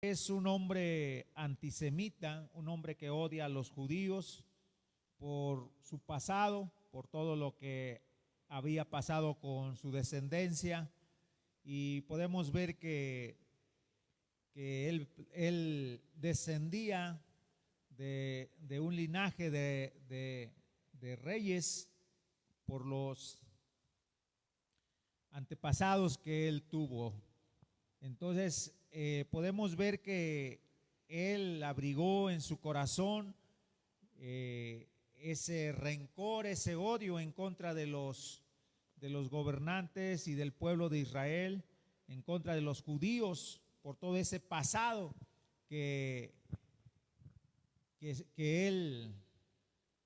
Es un hombre antisemita, un hombre que odia a los judíos por su pasado, por todo lo que había pasado con su descendencia, y podemos ver que él descendía de un linaje de reyes por los antepasados que él tuvo. Entonces, podemos ver que él abrigó en su corazón ese rencor, ese odio en contra de los gobernantes y del pueblo de Israel, en contra de los judíos, por todo ese pasado que, que él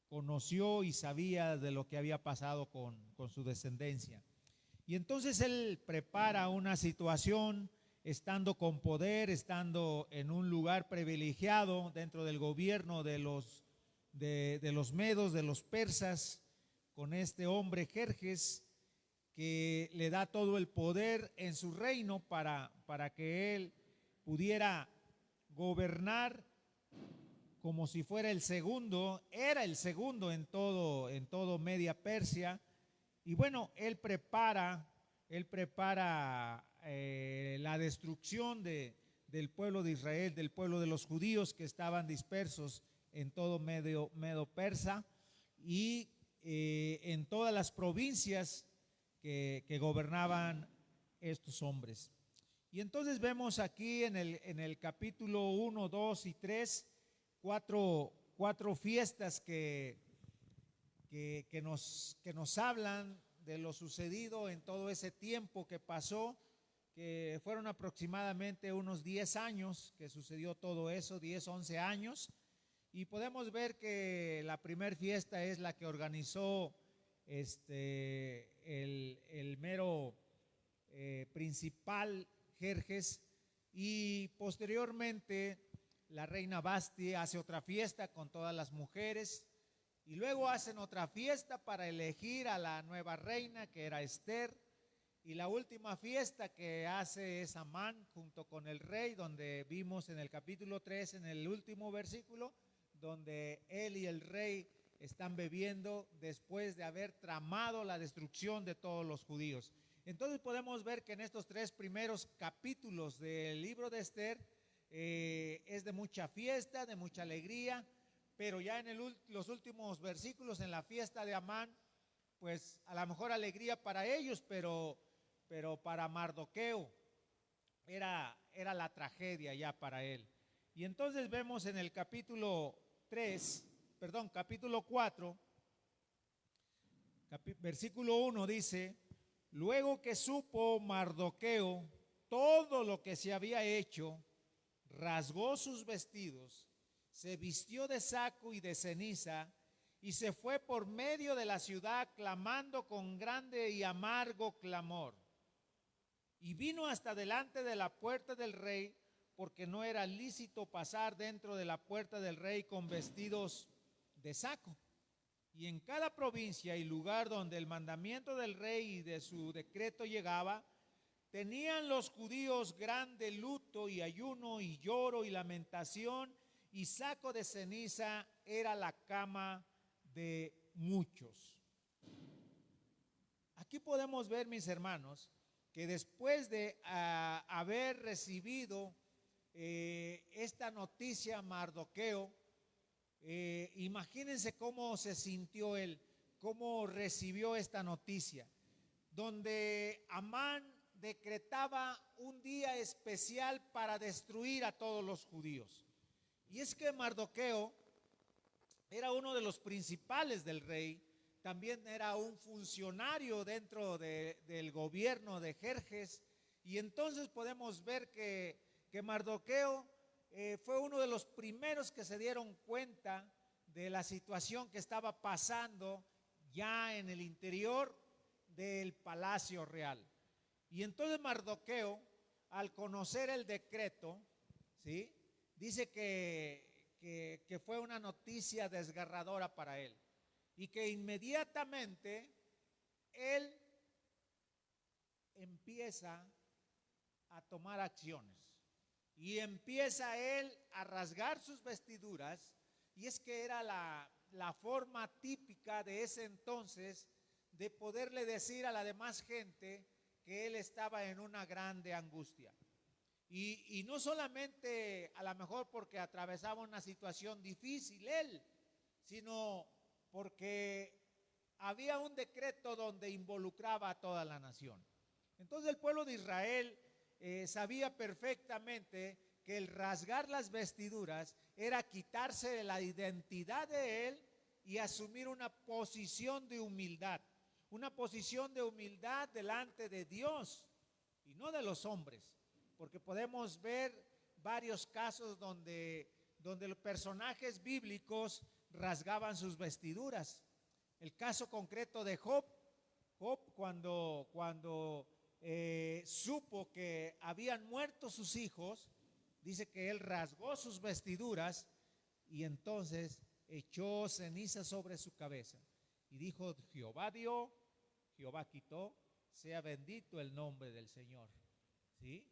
conoció y sabía de lo que había pasado con su descendencia. Y entonces él prepara una situación, estando con poder, estando en un lugar privilegiado dentro del gobierno de los medos, de los persas, con este hombre Jerjes, que le da todo el poder en su reino para que él pudiera gobernar como si fuera el segundo, era el segundo en todo Media Persia. Y bueno, él prepara la destrucción del pueblo de Israel, del pueblo de los judíos que estaban dispersos en todo Medo Persa y en todas las provincias que gobernaban estos hombres. Y entonces vemos aquí en el capítulo 1, 2 y 3 cuatro fiestas que nos hablan de lo sucedido en todo ese tiempo que pasó, que fueron aproximadamente unos 10 años que sucedió todo eso, 10, 11 años. Y podemos ver que la primera fiesta es la que organizó el mero principal Jerjes, y posteriormente la reina Basti hace otra fiesta con todas las mujeres, y luego hacen otra fiesta para elegir a la nueva reina, que era Esther. Y la última fiesta que hace es Amán junto con el rey, donde vimos en el capítulo 3, en el último versículo, donde él y el rey están bebiendo después de haber tramado la destrucción de todos los judíos. Entonces podemos ver que en estos 3 primeros capítulos del libro de Esther es de mucha fiesta, de mucha alegría, pero ya en los últimos versículos, en la fiesta de Amán, pues a lo mejor alegría para ellos, pero para Mardoqueo era la tragedia ya para él. Y entonces vemos en el capítulo 4, versículo 1 dice: luego que supo Mardoqueo todo lo que se había hecho, rasgó sus vestidos, se vistió de saco y de ceniza, y se fue por medio de la ciudad clamando con grande y amargo clamor. Y vino hasta delante de la puerta del rey, porque no era lícito pasar dentro de la puerta del rey con vestidos de saco. Y en cada provincia y lugar donde el mandamiento del rey y de su decreto llegaba, tenían los judíos grande luto y ayuno y lloro y lamentación, y saco de ceniza era la cama de muchos. Aquí podemos ver, mis hermanos, que después de haber recibido esta noticia Mardoqueo, imagínense cómo se sintió él, cómo recibió esta noticia, donde Amán decretaba un día especial para destruir a todos los judíos. Y es que Mardoqueo era uno de los principales del rey, también era un funcionario dentro del gobierno de Jerjes, y entonces podemos ver que Mardoqueo fue uno de los primeros que se dieron cuenta de la situación que estaba pasando ya en el interior del palacio real. Y entonces Mardoqueo, al conocer el decreto, ¿sí?, dice que fue una noticia desgarradora para él, y que inmediatamente él empieza a tomar acciones. y empieza él a rasgar sus vestiduras, y es que era la forma típica de ese entonces de poderle decir a la demás gente que él estaba en una grande angustia. Y no solamente a lo mejor porque atravesaba una situación difícil él, sino porque había un decreto donde involucraba a toda la nación. Entonces el pueblo de Israel sabía perfectamente que el rasgar las vestiduras era quitarse de la identidad de él y asumir una posición de humildad delante de Dios y no de los hombres, porque podemos ver varios casos donde los personajes bíblicos rasgaban sus vestiduras. El caso concreto de Job cuando supo que habían muerto sus hijos, dice que él rasgó sus vestiduras y entonces echó ceniza sobre su cabeza y dijo: Jehová dio, Jehová quitó, sea bendito el nombre del Señor. ¿Sí?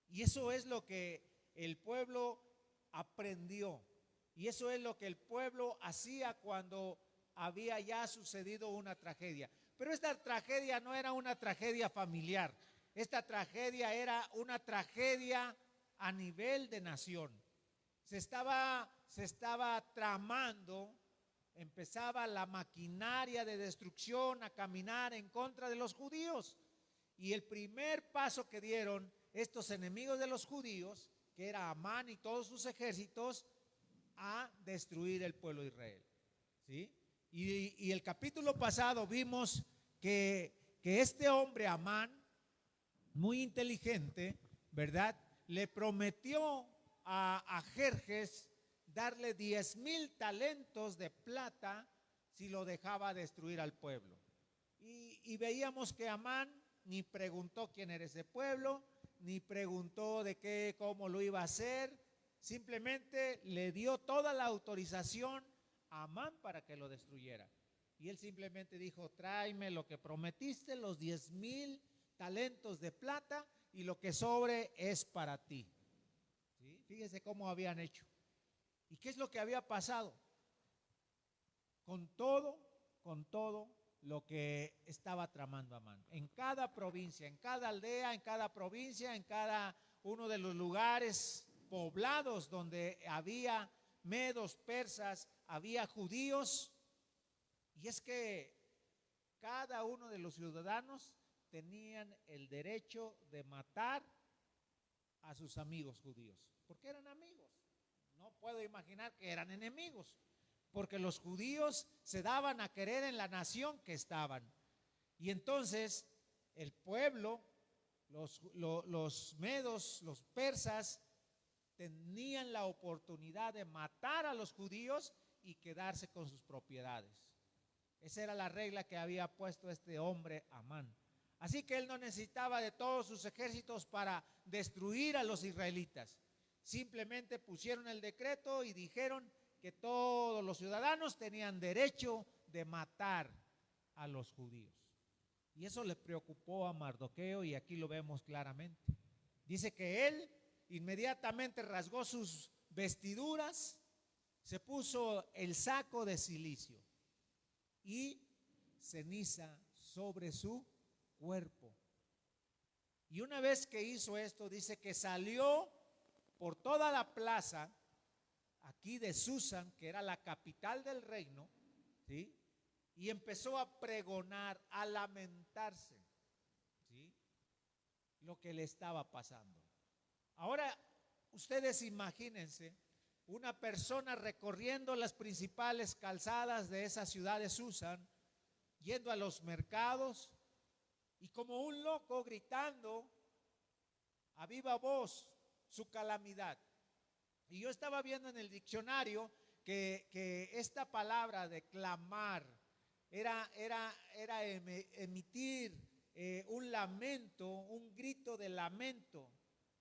Y eso es lo que el pueblo aprendió, y eso es lo que el pueblo hacía cuando había ya sucedido una tragedia. Pero esta tragedia no era una tragedia familiar, esta tragedia era una tragedia a nivel de nación. Se estaba tramando, empezaba la maquinaria de destrucción a caminar en contra de los judíos. Y el primer paso que dieron estos enemigos de los judíos, que era Amán y todos sus ejércitos, a destruir el pueblo de Israel. ¿Sí? Y el capítulo pasado vimos que este hombre Amán, muy inteligente, ¿verdad?, le prometió a Jerjes darle 10,000 talentos de plata si lo dejaba destruir al pueblo. Y veíamos que Amán ni preguntó quién era ese pueblo, ni preguntó cómo lo iba a hacer, simplemente le dio toda la autorización a Amán para que lo destruyera. Y él simplemente dijo: tráeme lo que prometiste, los 10,000 talentos de plata, y lo que sobre es para ti. ¿Sí? Fíjese cómo habían hecho. ¿Y qué es lo que había pasado? Con todo lo que estaba tramando Amán. En cada provincia, en cada aldea, en cada provincia, en cada uno de los lugares poblados donde había medos, persas, había judíos. Y es que cada uno de los ciudadanos tenían el derecho de matar a sus amigos judíos, porque eran amigos. No puedo imaginar que eran enemigos, porque los judíos se daban a querer en la nación que estaban. Y entonces el pueblo, los medos, los persas, tenían la oportunidad de matar a los judíos y quedarse con sus propiedades. Esa era la regla que había puesto este hombre Amán. Así que él no necesitaba de todos sus ejércitos para destruir a los israelitas. Simplemente pusieron el decreto y dijeron que todos los ciudadanos tenían derecho de matar a los judíos. Y eso le preocupó a Mardoqueo, y aquí lo vemos claramente. Dice que él inmediatamente rasgó sus vestiduras, se puso el saco de cilicio y ceniza sobre su cuerpo. Y una vez que hizo esto, dice que salió por toda la plaza aquí de Susan, que era la capital del reino, ¿sí?, y empezó a pregonar, a lamentarse, ¿sí?, lo que le estaba pasando. Ahora, ustedes imagínense una persona recorriendo las principales calzadas de esa ciudad de Susan, yendo a los mercados y como un loco gritando a viva voz su calamidad. Y yo estaba viendo en el diccionario que esta palabra de clamar era emitir un lamento, un grito de lamento.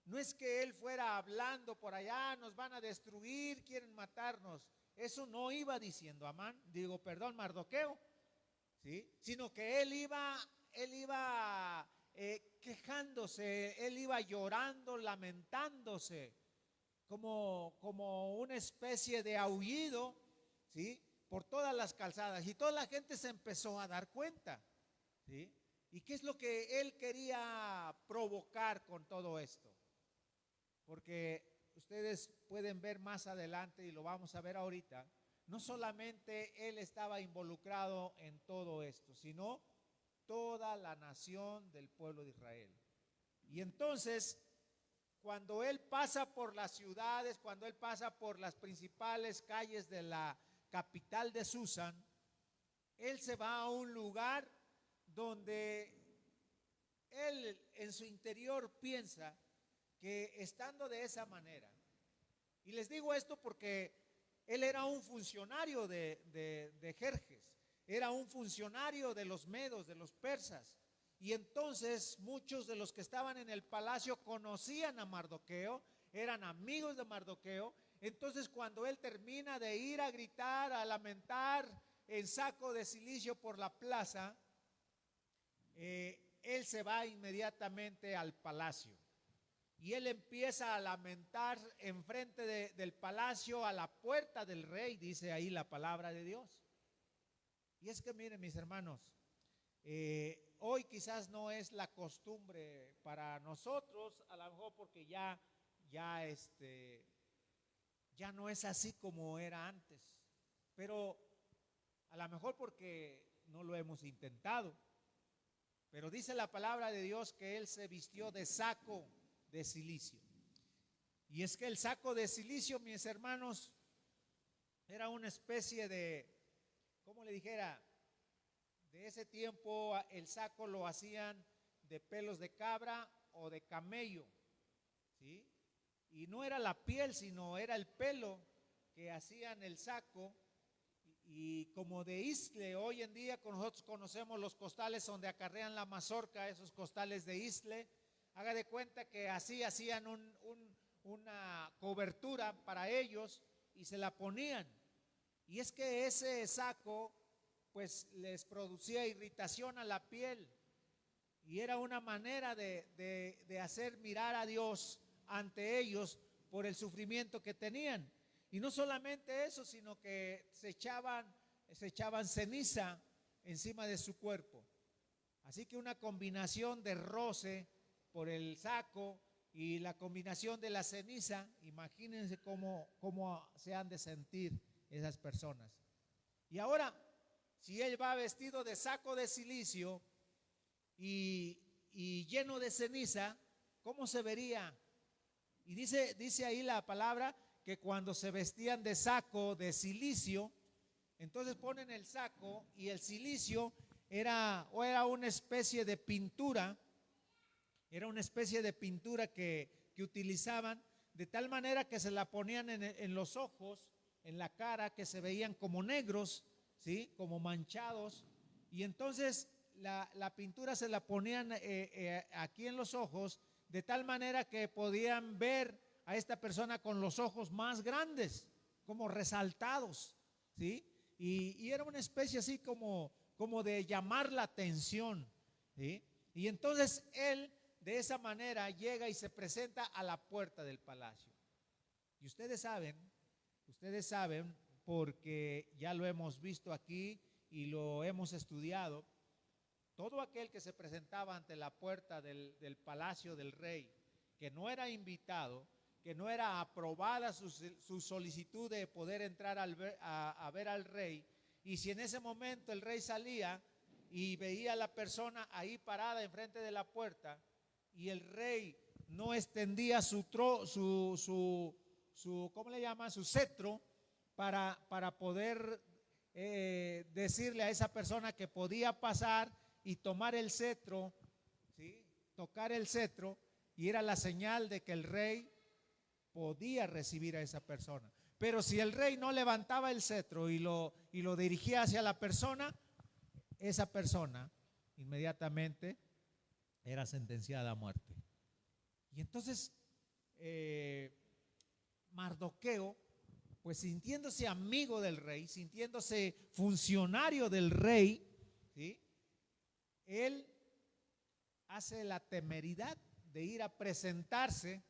No es que él fuera hablando por allá: nos van a destruir, quieren matarnos. Eso no iba diciendo Mardoqueo, ¿sí?, sino que él iba quejándose, él iba llorando, lamentándose, como una especie de aullido, ¿sí? Por todas las calzadas, y toda la gente se empezó a dar cuenta, ¿sí? ¿Y qué es lo que él quería provocar con todo esto? Porque ustedes pueden ver más adelante, y lo vamos a ver ahorita, no solamente él estaba involucrado en todo esto, sino toda la nación del pueblo de Israel. Y entonces, cuando él pasa por las ciudades, cuando él pasa por las principales calles de la capital de Susan, él se va a un lugar donde él en su interior piensa que estando de esa manera, y les digo esto porque él era un funcionario de Jerjes, era un funcionario de los medos, de los persas, y entonces muchos de los que estaban en el palacio conocían a Mardoqueo, eran amigos de Mardoqueo. Entonces cuando él termina de ir a gritar, a lamentar en saco de cilicio por la plaza, él se va inmediatamente al palacio. Y él empieza a lamentar enfrente del palacio, a la puerta del rey, dice ahí la palabra de Dios. Y es que miren, mis hermanos, hoy quizás no es la costumbre para nosotros, a lo mejor porque ya no es así como era antes, pero a lo mejor porque no lo hemos intentado. Pero dice la palabra de Dios que él se vistió de saco de cilicio. Y es que el saco de cilicio, mis hermanos, era una especie de, ¿cómo le dijera? De ese tiempo el saco lo hacían de pelos de cabra o de camello, ¿sí? Y no era la piel, sino era el pelo que hacían el saco. Y como de isle, hoy en día nosotros conocemos los costales donde acarrean la mazorca, esos costales de isle. Haga de cuenta que así hacían una cobertura para ellos y se la ponían. Y es que ese saco pues les producía irritación a la piel. Y era una manera de hacer mirar a Dios ante ellos por el sufrimiento que tenían. Y no solamente eso, sino que se echaban ceniza encima de su cuerpo. Así que una combinación de roce por el saco y la combinación de la ceniza, imagínense cómo se han de sentir esas personas. Y ahora, si él va vestido de saco de cilicio y lleno de ceniza, ¿cómo se vería? Y dice ahí la palabra que cuando se vestían de saco de cilicio, entonces ponen el saco y el cilicio era una especie de pintura, que utilizaban de tal manera que se la ponían en los ojos, en la cara, que se veían como negros, ¿sí? Como manchados. Y entonces la pintura se la ponían aquí en los ojos, de tal manera que podían ver a esta persona con los ojos más grandes, como resaltados, ¿sí? Y era una especie así como de llamar la atención, ¿sí? Y entonces él de esa manera llega y se presenta a la puerta del palacio. Y ustedes saben, porque ya lo hemos visto aquí y lo hemos estudiado, todo aquel que se presentaba ante la puerta del palacio del rey, que no era invitado, que no era aprobada su solicitud de poder entrar a ver al rey, y si en ese momento el rey salía y veía a la persona ahí parada enfrente de la puerta, y el rey no extendía su ¿cómo le llaman? Su cetro para poder decirle a esa persona que podía pasar y tomar el cetro, ¿sí? Tocar el cetro, y era la señal de que el rey podía recibir a esa persona. Pero si el rey no levantaba el cetro y lo dirigía hacia la persona, esa persona inmediatamente era sentenciada a muerte. Y entonces Mardoqueo, pues sintiéndose amigo del rey, sintiéndose funcionario del rey, ¿sí? Él hace la temeridad de ir a presentarse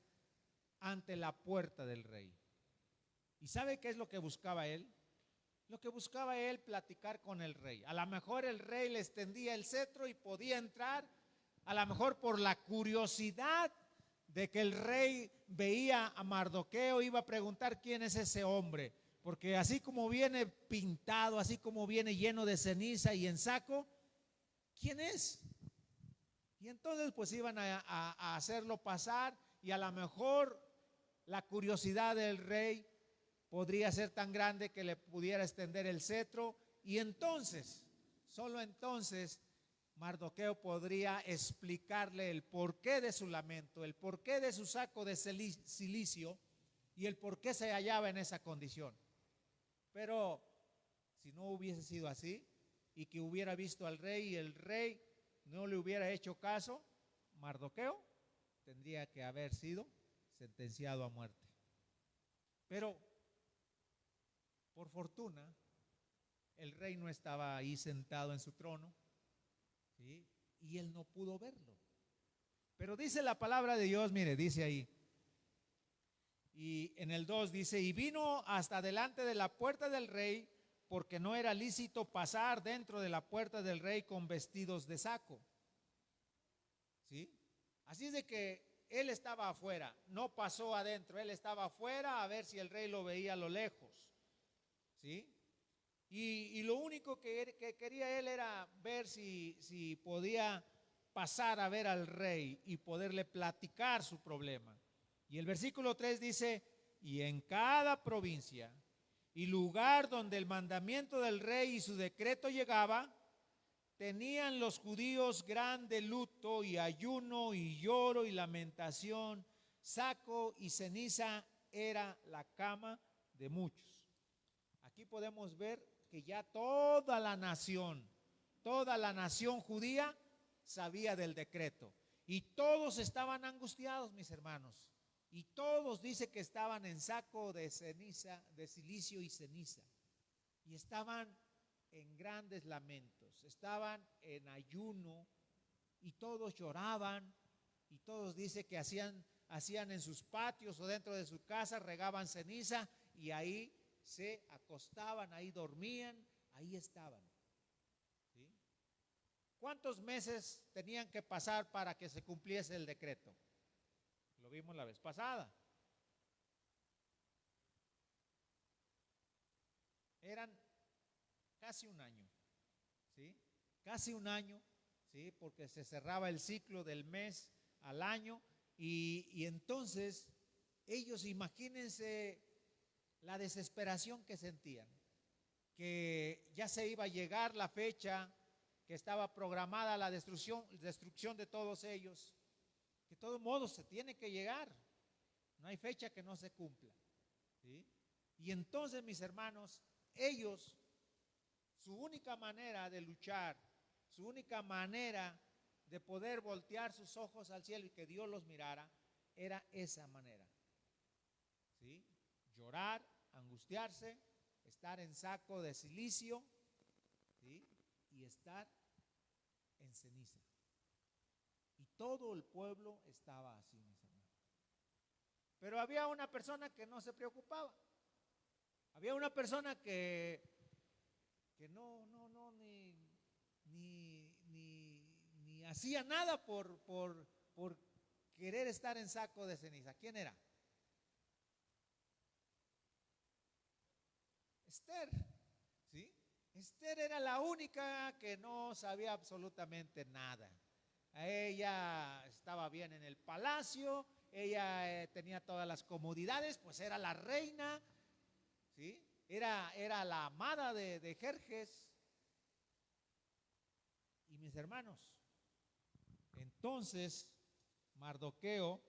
ante la puerta del rey. ¿Y sabe qué es lo que buscaba él? Lo que buscaba él, platicar con el rey. A lo mejor el rey le extendía el cetro y podía entrar, a lo mejor por la curiosidad de que el rey veía a Mardoqueo, iba a preguntar quién es ese hombre, porque así como viene pintado, así como viene lleno de ceniza y en saco, ¿quién es? Y entonces pues iban a hacerlo pasar, y a lo mejor la curiosidad del rey podría ser tan grande que le pudiera extender el cetro, y entonces, solo entonces, Mardoqueo podría explicarle el porqué de su lamento, el porqué de su saco de cilicio y el por qué se hallaba en esa condición. Pero si no hubiese sido así y que hubiera visto al rey y el rey no le hubiera hecho caso, Mardoqueo tendría que haber sido sentenciado a muerte. Pero por fortuna, el rey no estaba ahí sentado en su trono, ¿sí? Y él no pudo verlo. Pero dice la palabra de Dios, mire, dice ahí, y en el 2 dice, y vino hasta delante de la puerta del rey, porque no era lícito pasar dentro de la puerta del rey con vestidos de saco. ¿Sí? Así es de que él estaba afuera, no pasó adentro, él estaba afuera a ver si el rey lo veía a lo lejos. ¿Sí? Y lo único que quería él era ver si podía pasar a ver al rey y poderle platicar su problema. Y el versículo 3 dice, y en cada provincia y lugar donde el mandamiento del rey y su decreto llegaba, tenían los judíos grande luto y ayuno y lloro y lamentación, saco y ceniza era la cama de muchos. Aquí podemos ver que ya toda la nación judía sabía del decreto. Y todos estaban angustiados, mis hermanos. Y todos dice que estaban en saco de ceniza, de cilicio y ceniza. Y estaban en grandes lamentos, estaban en ayuno y todos lloraban. Y todos dice que hacían en sus patios o dentro de su casa, regaban ceniza y ahí se acostaban, ahí dormían, ahí estaban. ¿Sí? ¿Cuántos meses tenían que pasar para que se cumpliese el decreto? Lo vimos la vez pasada. Eran casi un año, ¿sí? Casi un año, ¿sí? Porque se cerraba el ciclo del mes al año y entonces ellos, imagínense la desesperación que sentían, que ya se iba a llegar la fecha, que estaba programada la destrucción de todos ellos, que de todos modos se tiene que llegar, no hay fecha que no se cumpla, ¿sí? Y entonces, mis hermanos, ellos, su única manera de luchar, su única manera de poder voltear sus ojos al cielo y que Dios los mirara, era esa manera, ¿sí? Llorar, angustiarse, estar en saco de cilicio, ¿sí? Y estar en ceniza. Y todo el pueblo estaba así, mis hermanos. Pero había una persona que no se preocupaba. Había una persona que no ni hacía nada por querer estar en saco de ceniza. ¿Quién era? Esther, ¿sí? Esther era la única que no sabía absolutamente nada. Ella estaba bien en el palacio, ella tenía todas las comodidades, pues era la reina, ¿sí? Era la amada de Jerjes. Y mis hermanos, entonces Mardoqueo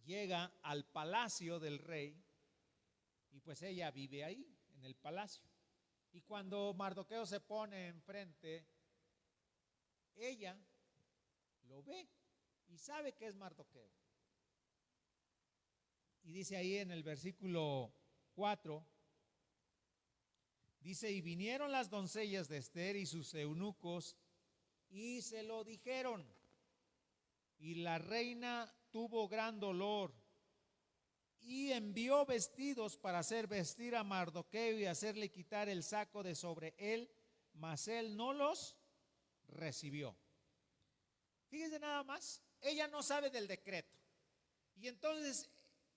llega al palacio del rey. Y pues ella vive ahí, en el palacio. Y cuando Mardoqueo se pone enfrente, ella lo ve y sabe que es Mardoqueo. Y dice ahí en el versículo 4, dice, y vinieron las doncellas de Esther y sus eunucos y se lo dijeron. Y la reina tuvo gran dolor y envió vestidos para hacer vestir a Mardoqueo y hacerle quitar el saco de sobre él, mas él no los recibió. Fíjense nada más, ella no sabe del decreto. Y entonces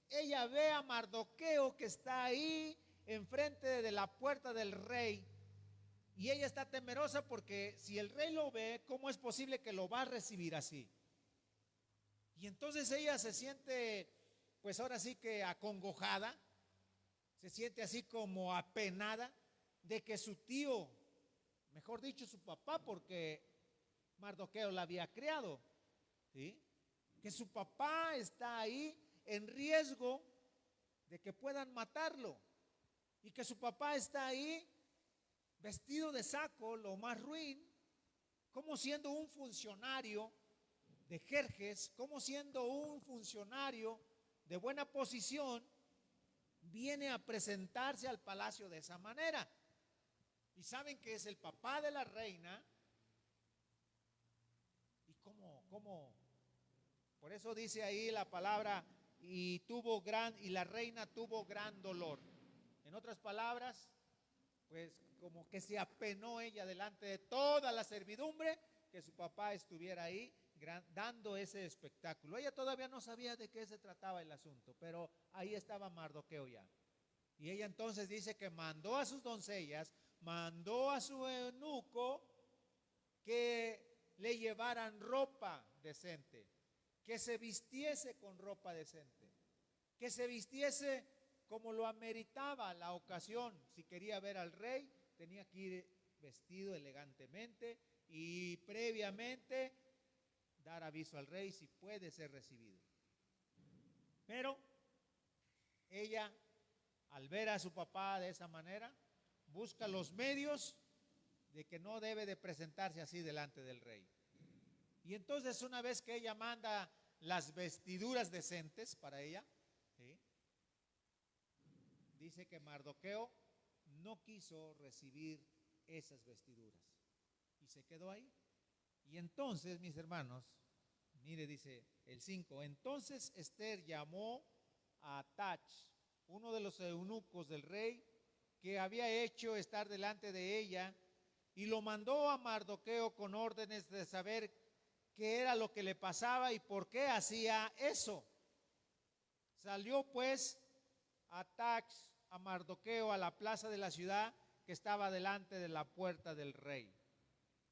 ella ve a Mardoqueo que está ahí enfrente de la puerta del rey. Y ella está temerosa porque si el rey lo ve, ¿cómo es posible que lo va a recibir así? Y entonces ella se siente, pues ahora sí que acongojada, se siente así como apenada de que su tío, mejor dicho su papá, porque Mardoqueo la había criado, ¿sí? Que su papá está ahí en riesgo de que puedan matarlo y que su papá está ahí vestido de saco, lo más ruin, como siendo un funcionario de Jerjes, como siendo un funcionario de buena posición, viene a presentarse al palacio de esa manera. Y saben que es el papá de la reina. Y cómo, por eso dice ahí la palabra, y la reina tuvo gran dolor. En otras palabras, pues como que se apenó ella delante de toda la servidumbre que su papá estuviera ahí dando ese espectáculo. Ella todavía no sabía de qué se trataba el asunto, pero ahí estaba Mardoqueo ya. Y ella entonces dice que mandó a sus doncellas, mandó a su eunuco que le llevaran ropa decente, que se vistiese con ropa decente, que se vistiese como lo ameritaba la ocasión. Si quería ver al rey, tenía que ir vestido elegantemente y previamente dar aviso al rey si puede ser recibido. Pero ella, al ver a su papá de esa manera, busca los medios de que no debe de presentarse así delante del rey. Y entonces una vez que ella manda las vestiduras decentes para ella, ¿sí?, dice que Mardoqueo no quiso recibir esas vestiduras y se quedó ahí. Y entonces, mis hermanos, mire, dice el 5, entonces Esther llamó a Tach, uno de los eunucos del rey, que había hecho estar delante de ella, y lo mandó a Mardoqueo con órdenes de saber qué era lo que le pasaba y por qué hacía eso. Salió pues a Tach, a Mardoqueo, a la plaza de la ciudad que estaba delante de la puerta del rey.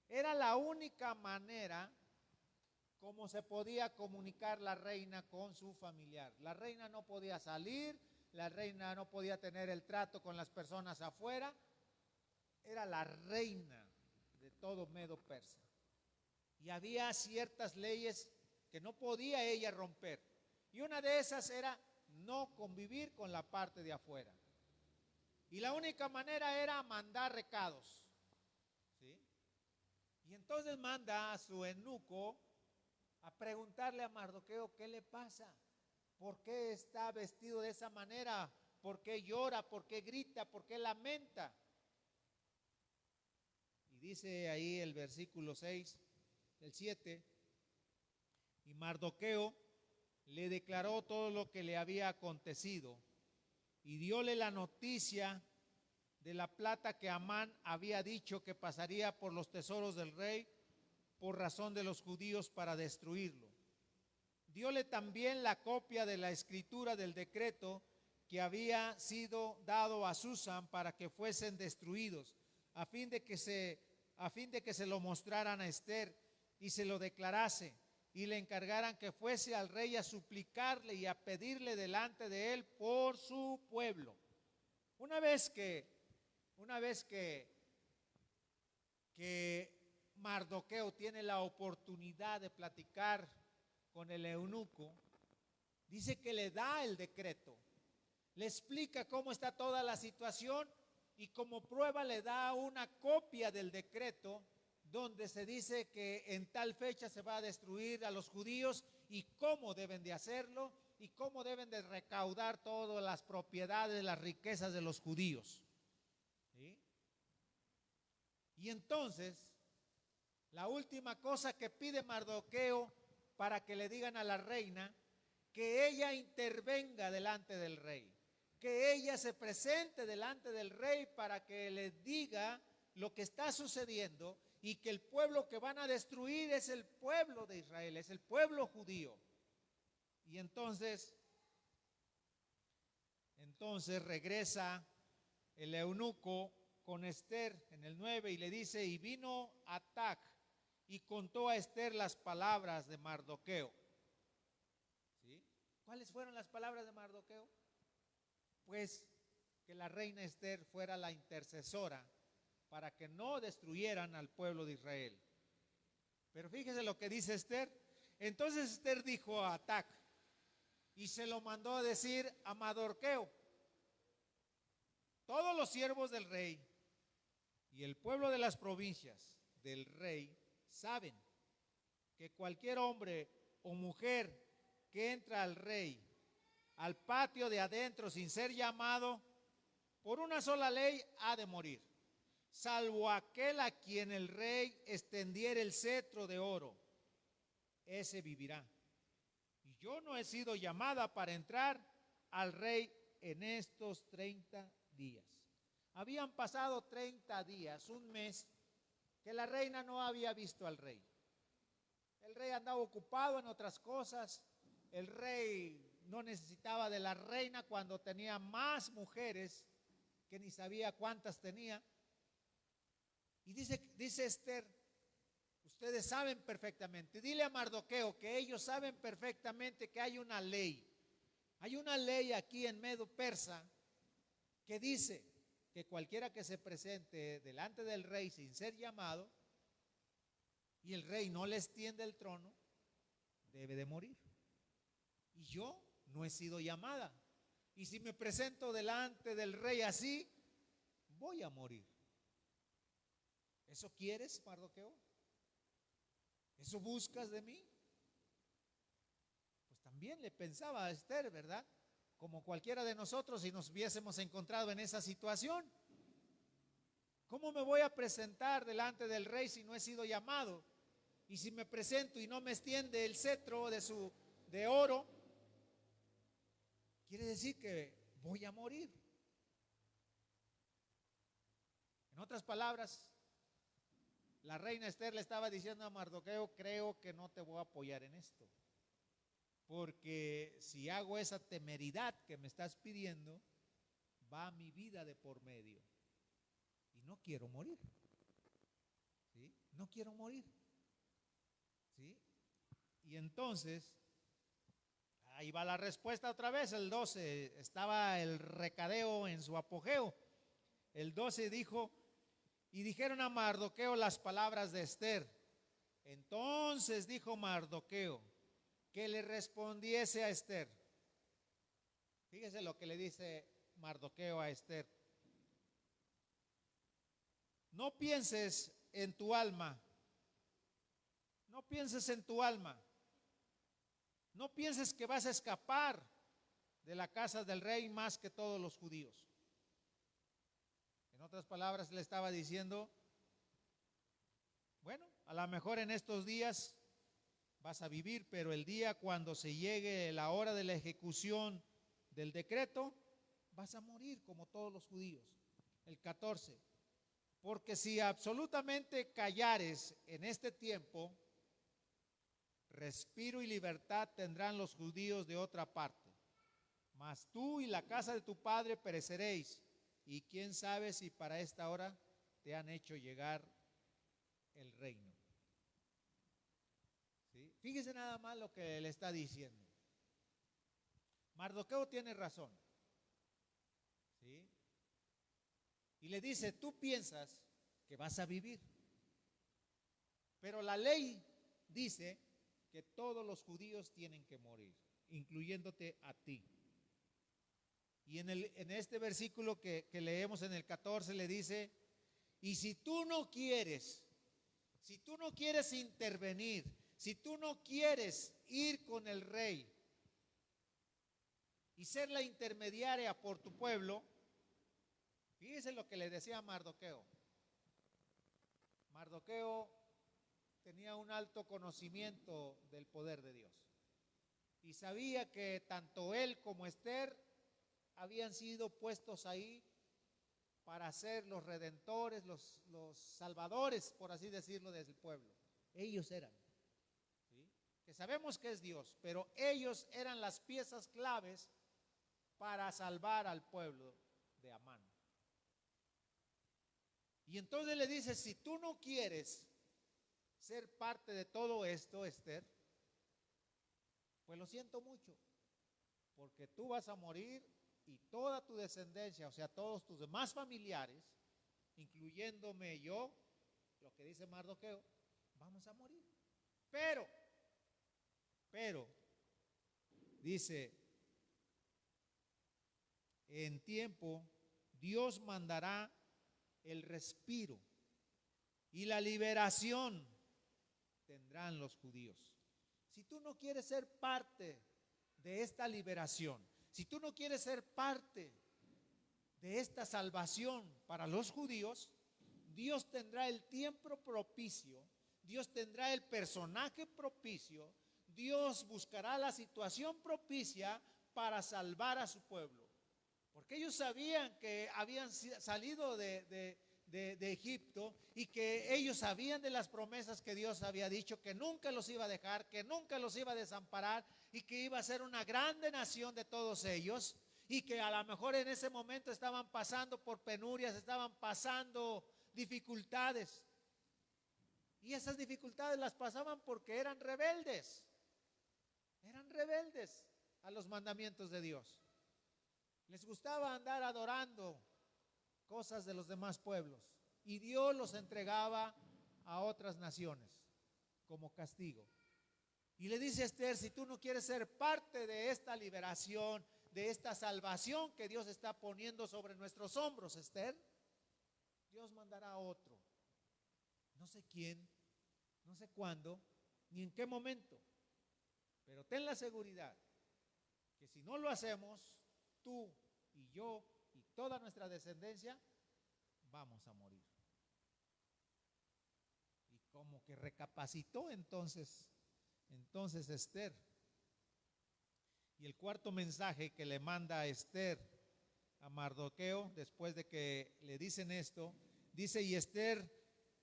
Era la única manera como se podía comunicar la reina con su familiar. La reina no podía salir, la reina no podía tener el trato con las personas afuera. Era la reina de todo Medo Persa. Y había ciertas leyes que no podía ella romper. Y una de esas era no convivir con la parte de afuera. Y la única manera era mandar recados, ¿sí? Y entonces manda a su eunuco a preguntarle a Mardoqueo qué le pasa, por qué está vestido de esa manera, por qué llora, por qué grita, por qué lamenta. Y dice ahí el versículo 6, el 7, y Mardoqueo le declaró todo lo que le había acontecido y diole la noticia de la plata que Amán había dicho que pasaría por los tesoros del rey por razón de los judíos para destruirlo. Diole también la copia de la escritura del decreto que había sido dado a Susán para que fuesen destruidos, a fin de que se lo mostraran a Esther y se lo declarase, y le encargaran que fuese al rey a suplicarle y a pedirle delante de él por su pueblo. Una vez que Mardoqueo tiene la oportunidad de platicar con el eunuco, dice que le da el decreto, le explica cómo está toda la situación y como prueba le da una copia del decreto donde se dice que en tal fecha se va a destruir a los judíos y cómo deben de hacerlo y cómo deben de recaudar todas las propiedades, las riquezas de los judíos, ¿sí? Y entonces La última cosa que pide Mardoqueo para que le digan a la reina, que ella intervenga delante del rey, que ella se presente delante del rey para que le diga lo que está sucediendo y que el pueblo que van a destruir es el pueblo de Israel, es el pueblo judío. Y entonces regresa el eunuco con Esther en el 9 y le dice, y vino Atac y contó a Esther las palabras de Mardoqueo. ¿Sí? ¿Cuáles fueron las palabras de Mardoqueo? Pues que la reina Esther fuera la intercesora para que no destruyeran al pueblo de Israel. Pero fíjese lo que dice Esther. Entonces Esther dijo a Atac y se lo mandó a decir a Mardoqueo: todos los siervos del rey y el pueblo de las provincias del rey saben que cualquier hombre o mujer que entra al rey al patio de adentro sin ser llamado, por una sola ley ha de morir, salvo aquel a quien el rey extendiera el cetro de oro, ese vivirá. Y yo no he sido llamada para entrar al rey en estos 30 días. Habían pasado 30 días, un mes, que la reina no había visto al rey. El rey andaba ocupado en otras cosas. El rey no necesitaba de la reina cuando tenía más mujeres que ni sabía cuántas tenía. Y dice Esther, ustedes saben perfectamente, dile a Mardoqueo que ellos saben perfectamente que hay una ley. Hay una ley aquí en Medo Persa que dice que cualquiera que se presente delante del rey sin ser llamado y el rey no le extiende el trono, debe de morir. Y yo no he sido llamada. Y si me presento delante del rey así, voy a morir. ¿Eso quieres, Mardoqueo? ¿Eso buscas de mí? Pues también le pensaba a Esther, ¿verdad? Como cualquiera de nosotros si nos hubiésemos encontrado en esa situación. ¿Cómo me voy a presentar delante del rey si no he sido llamado? Y si me presento y no me extiende el cetro de oro, quiere decir que voy a morir. En otras palabras, la reina Esther le estaba diciendo a Mardoqueo: creo que no te voy a apoyar en esto, porque si hago esa temeridad que me estás pidiendo, va mi vida de por medio y no quiero morir. ¿Sí? No quiero morir. ¿Sí? Y entonces ahí va la respuesta otra vez. El 12 estaba el recadeo en su apogeo. El 12 dijo: y dijeron a Mardoqueo las palabras de Esther. Entonces dijo Mardoqueo que le respondiese a Esther. Fíjese lo que le dice Mardoqueo a Esther: no pienses en tu alma, no pienses en tu alma, no pienses que vas a escapar de la casa del rey más que todos los judíos. En otras palabras, le estaba diciendo: bueno, a lo mejor en estos días vas a vivir, pero el día cuando se llegue la hora de la ejecución del decreto, vas a morir como todos los judíos. El 14, porque si absolutamente callares en este tiempo, respiro y libertad tendrán los judíos de otra parte, mas tú y la casa de tu padre pereceréis, y quién sabe si para esta hora te han hecho llegar el reino. ¿Sí? Fíjese nada más lo que le está diciendo. Mardoqueo tiene razón. ¿Sí? Y le dice: tú piensas que vas a vivir, pero la ley dice que todos los judíos tienen que morir, incluyéndote a ti. Y en este versículo que leemos en el 14 le dice: y si tú no quieres intervenir, si tú no quieres ir con el rey y ser la intermediaria por tu pueblo, fíjese lo que le decía a Mardoqueo. Mardoqueo tenía un alto conocimiento del poder de Dios. Y sabía que tanto él como Esther habían sido puestos ahí para ser los redentores, los salvadores, por así decirlo, del pueblo. Ellos eran, ¿sí? Que sabemos que es Dios, pero ellos eran las piezas claves para salvar al pueblo de Amán. Y entonces le dice, si tú no quieres ser parte de todo esto, Esther, pues lo siento mucho, porque tú vas a morir y toda tu descendencia, o sea, todos tus demás familiares, incluyéndome yo, lo que dice Mardoqueo, vamos a morir. Pero, dice, en tiempo Dios mandará el respiro y la liberación tendrán los judíos. Si tú no quieres ser parte de esta liberación, si tú no quieres ser parte de esta salvación para los judíos, Dios tendrá el tiempo propicio, Dios tendrá el personaje propicio, Dios buscará la situación propicia para salvar a su pueblo. Porque ellos sabían que habían salido de Egipto y que ellos sabían de las promesas que Dios había dicho, que nunca los iba a dejar, que nunca los iba a desamparar y que iba a ser una grande nación de todos ellos, y que a lo mejor en ese momento estaban pasando por penurias, estaban pasando dificultades, y esas dificultades las pasaban porque eran rebeldes a los mandamientos de Dios. Les gustaba andar adorando cosas de los demás pueblos y Dios los entregaba a otras naciones como castigo. Y le dice a Esther, si tú no quieres ser parte de esta liberación, de esta salvación que Dios está poniendo sobre nuestros hombros, Esther, Dios mandará a otro. No sé quién, no sé cuándo, ni en qué momento, pero ten la seguridad que si no lo hacemos, tú y yo y toda nuestra descendencia vamos a morir. Y como que recapacitó entonces Esther. Y el cuarto mensaje que le manda a Esther a Mardoqueo, después de que le dicen esto, dice, y Esther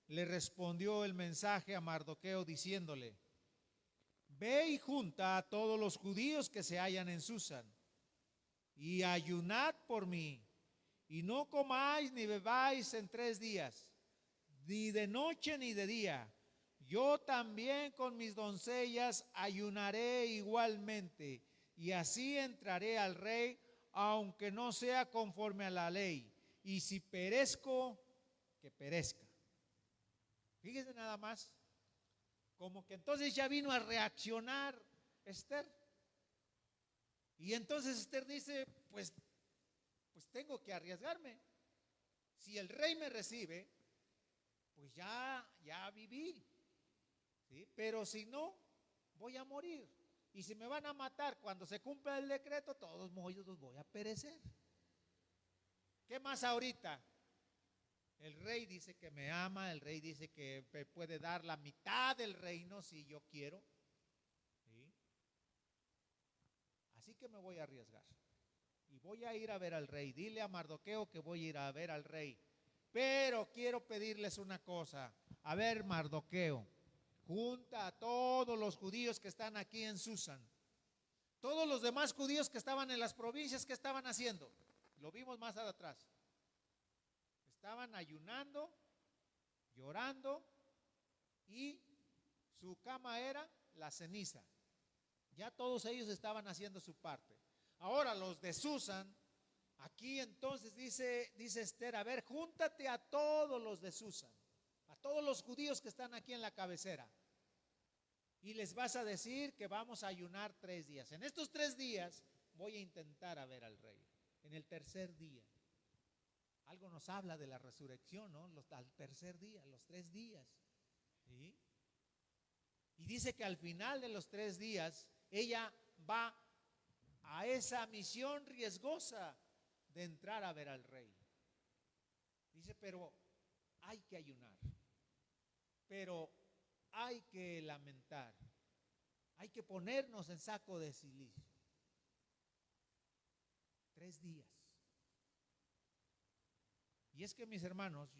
le respondió el mensaje a Mardoqueo diciéndole, ve y junta a todos los judíos que se hallan en Susán y ayunad por mí, y no comáis ni bebáis en 3 días, ni de noche ni de día. Yo también con mis doncellas ayunaré igualmente, y así entraré al rey, aunque no sea conforme a la ley, y si perezco, que perezca. Fíjese nada más, como que entonces ya vino a reaccionar Esther. Y entonces Esther dice, pues tengo que arriesgarme. Si el rey me recibe, pues ya viví, ¿sí? Pero si no, voy a morir. Y si me van a matar cuando se cumpla el decreto, todos los voy a perecer. ¿Qué más ahorita? El rey dice que me ama, el rey dice que me puede dar la mitad del reino si yo quiero, ¿sí? Así que me voy a arriesgar. Y voy a ir a ver al rey. Dile a Mardoqueo que voy a ir a ver al rey. Pero quiero pedirles una cosa. A ver, Mardoqueo, junta a todos los judíos que están aquí en Susán. Todos los demás judíos que estaban en las provincias, ¿qué estaban haciendo? Lo vimos más atrás. Estaban ayunando, llorando, y su cama era la ceniza. Ya todos ellos estaban haciendo su parte. Ahora los de Susán, aquí entonces dice Esther, a ver, júntate a todos los de Susán, a todos los judíos que están aquí en la cabecera, y les vas a decir que vamos a ayunar 3 días. En estos 3 días voy a intentar a ver al rey. En el tercer día, algo nos habla de la resurrección, ¿no? Al tercer día, los 3 días, ¿sí? Y dice que al final de los 3 días ella va a esa misión riesgosa de entrar a ver al rey. Dice, pero hay que ayunar. Pero hay que lamentar, hay que ponernos en saco de silicio. 3 días. Y es que, mis hermanos,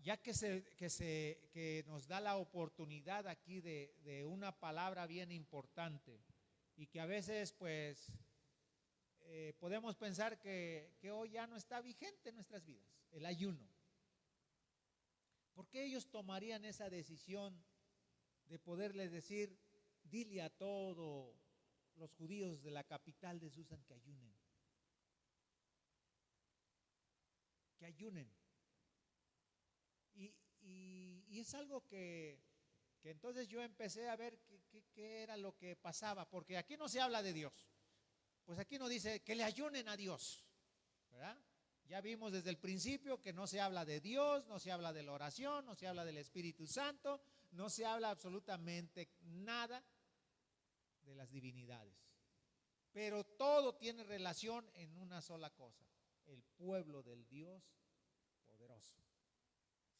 ya que nos da la oportunidad aquí de una palabra bien importante, y que a veces pues podemos pensar que hoy ya no está vigente en nuestras vidas, el ayuno. ¿Por qué ellos tomarían esa decisión de poderles decir, dile a todos los judíos de la capital de Susan que ayunen? Que ayunen. Y es algo que entonces yo empecé a ver qué era lo que pasaba, porque aquí no se habla de Dios. Pues aquí no dice que le ayunen a Dios, ¿verdad? Ya vimos desde el principio que no se habla de Dios, no se habla de la oración, no se habla del Espíritu Santo, no se habla absolutamente nada de las divinidades. Pero todo tiene relación en una sola cosa: el pueblo del Dios poderoso.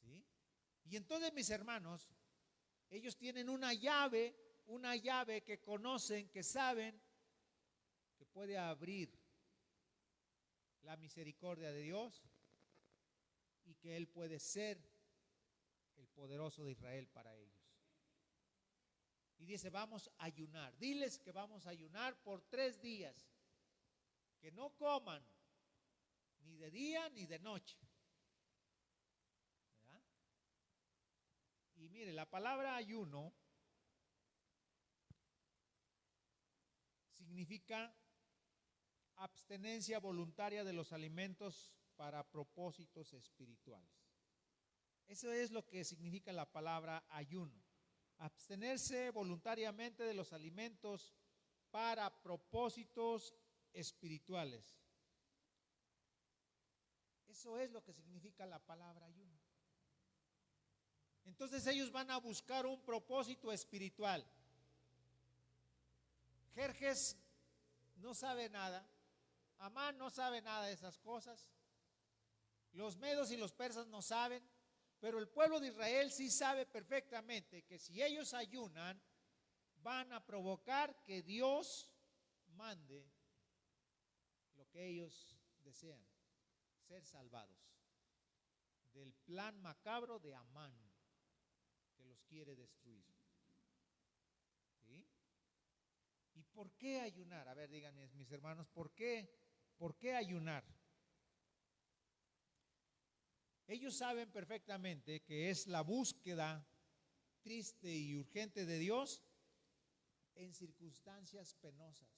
¿Sí? Y entonces, mis hermanos, ellos tienen una llave que conocen, que saben que puede abrir la misericordia de Dios y que Él puede ser el poderoso de Israel para ellos. Y dice, vamos a ayunar. Diles que vamos a ayunar por 3 días, que no coman ni de día ni de noche. ¿Verdad? Y mire, la palabra ayuno significa abstenencia voluntaria de los alimentos para propósitos espirituales. Eso es lo que significa la palabra ayuno. Abstenerse voluntariamente de los alimentos para propósitos espirituales. Eso es lo que significa la palabra ayuno. Entonces ellos van a buscar un propósito espiritual. Jerjes no sabe nada, Amán no sabe nada de esas cosas, los medos y los persas no saben, pero el pueblo de Israel sí sabe perfectamente que si ellos ayunan, van a provocar que Dios mande lo que ellos desean: ser salvados del plan macabro de Amán, que los quiere destruir. ¿Sí? ¿Y por qué ayunar? A ver, díganme, mis hermanos, ¿por qué ayunar? Ellos saben perfectamente que es la búsqueda triste y urgente de Dios en circunstancias penosas.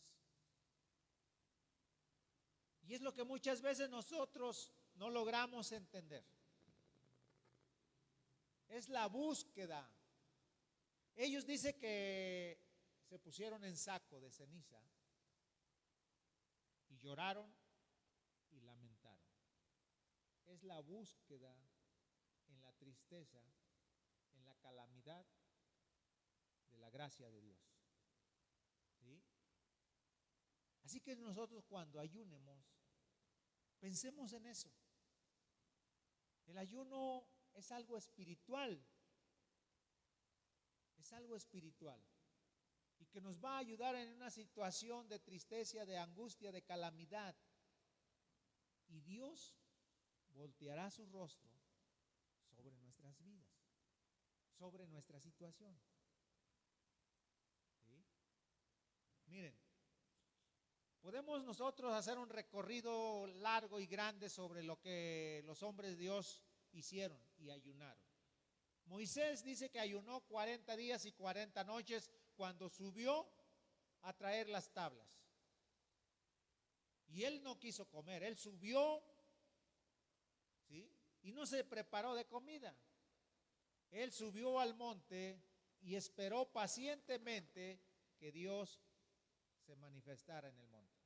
Y es lo que muchas veces nosotros no logramos entender. Es la búsqueda. Ellos dicen que se pusieron en saco de ceniza y lloraron y lamentaron. Es la búsqueda en la tristeza, en la calamidad de la gracia de Dios. ¿Sí? Así que nosotros, cuando ayunemos, pensemos en eso. El ayuno es algo espiritual. Es algo espiritual. Y que nos va a ayudar en una situación de tristeza, de angustia, de calamidad. Y Dios volteará su rostro sobre nuestras vidas, sobre nuestra situación. ¿Sí? Miren, podemos nosotros hacer un recorrido largo y grande sobre lo que los hombres de Dios hicieron y ayunaron. Moisés dice que ayunó 40 días y 40 noches cuando subió a traer las tablas. Y él no quiso comer, él subió, ¿sí? Y no se preparó de comida. Él subió al monte y esperó pacientemente que Dios se manifestara en el monte.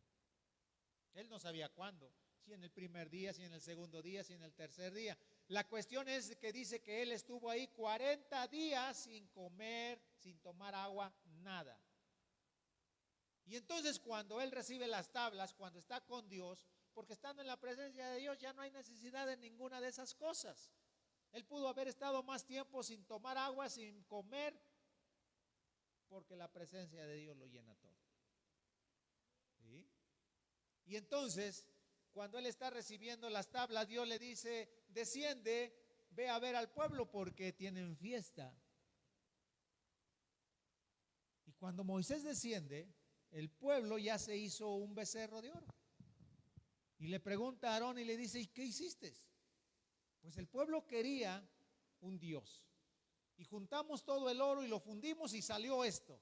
Él no sabía cuándo, si en el primer día, si en el segundo día, si en el tercer día. La cuestión es que dice que él estuvo ahí 40 días sin comer, sin tomar agua, nada. Y entonces, cuando él recibe las tablas, cuando está con Dios, porque estando en la presencia de Dios ya no hay necesidad de ninguna de esas cosas. Él pudo haber estado más tiempo sin tomar agua, sin comer, porque la presencia de Dios lo llena todo. ¿Sí? Y entonces, cuando él está recibiendo las tablas, Dios le dice: desciende, ve a ver al pueblo porque tienen fiesta. Y cuando Moisés desciende, el pueblo ya se hizo un becerro de oro. Y le pregunta a Aarón y le dice: ¿y qué hiciste? Pues el pueblo quería un Dios. Y juntamos todo el oro y lo fundimos y salió esto.